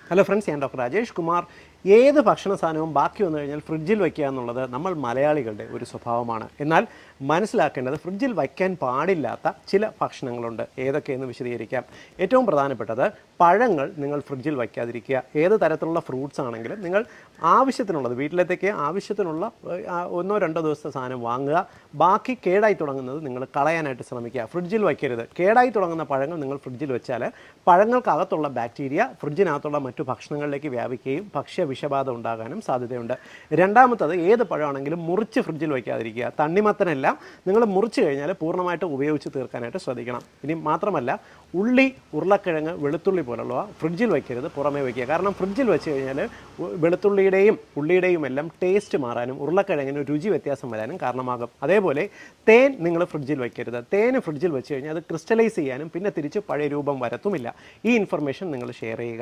Hello friends, ഞാൻ doctor Rajesh Kumar. ഏത് ഭക്ഷണ സാധനവും ബാക്കി വന്നു കഴിഞ്ഞാൽ ഫ്രിഡ്ജിൽ വയ്ക്കുക എന്നുള്ളത് നമ്മൾ മലയാളികളുടെ ഒരു സ്വഭാവമാണ്. എന്നാൽ മനസ്സിലാക്കേണ്ടത് ഫ്രിഡ്ജിൽ വയ്ക്കാൻ പാടില്ലാത്ത ചില ഭക്ഷണങ്ങളുണ്ട്. ഏതൊക്കെയെന്ന് വിശദീകരിക്കാം. ഏറ്റവും പ്രധാനപ്പെട്ടത് പഴങ്ങൾ നിങ്ങൾ ഫ്രിഡ്ജിൽ വയ്ക്കാതിരിക്കുക. ഏത് തരത്തിലുള്ള ഫ്രൂട്ട്സ് ആണെങ്കിലും നിങ്ങൾ ആവശ്യത്തിനുള്ളത് വീട്ടിലത്തേക്ക് ആവശ്യത്തിനുള്ള 1-2 ദിവസത്തെ സാധനം വാങ്ങുക. ബാക്കി കേടായി തുടങ്ങുന്നത് നിങ്ങൾ കളയാനായിട്ട് ശ്രമിക്കുക. ഫ്രിഡ്ജിൽ വയ്ക്കരുത്. കേടായി തുടങ്ങുന്ന പഴങ്ങൾ നിങ്ങൾ ഫ്രിഡ്ജിൽ വെച്ചാൽ പഴങ്ങൾക്കകത്തുള്ള ബാക്ടീരിയ ഫ്രിഡ്ജിനകത്തുള്ള മറ്റു ഭക്ഷണങ്ങളിലേക്ക് വ്യാപിക്കുകയും വിഷബാധ ഉണ്ടാകാനും സാധ്യതയുണ്ട്. രണ്ടാമത്തത്, ഏത് പഴമാണെങ്കിലും മുറിച്ച് ഫ്രിഡ്ജിൽ വയ്ക്കാതിരിക്കുക. തണ്ണിമത്തനെല്ലാം നിങ്ങൾ മുറിച്ച് കഴിഞ്ഞാൽ പൂർണ്ണമായിട്ട് ഉപയോഗിച്ച് തീർക്കാനായിട്ട് ശ്രദ്ധിക്കണം. ഇനി മാത്രമല്ല, ഉള്ളി, ഉരുളക്കിഴങ്ങ്, വെളുത്തുള്ളി പോലുള്ളവ ഫ്രിഡ്ജിൽ വയ്ക്കരുത്, പുറമേ വയ്ക്കുക. കാരണം ഫ്രിഡ്ജിൽ വെച്ച് കഴിഞ്ഞാൽ വെളുത്തുള്ളിയുടെയും ഉള്ളിയുടെയും എല്ലാം ടേസ്റ്റ് മാറാനും ഉരുളക്കിഴങ്ങിന് രുചി വ്യത്യാസം വരാനും കാരണമാകും. അതേപോലെ തേൻ നിങ്ങൾ ഫ്രിഡ്ജിൽ വയ്ക്കരുത്. തേൻ ഫ്രിഡ്ജിൽ വെച്ച് കഴിഞ്ഞാൽ അത് ക്രിസ്റ്റലൈസ് ചെയ്യാനും പിന്നെ തിരിച്ച് പഴയ രൂപം വരത്തുമില്ല. ഈ ഇൻഫർമേഷൻ നിങ്ങൾ ഷെയർ ചെയ്യുക.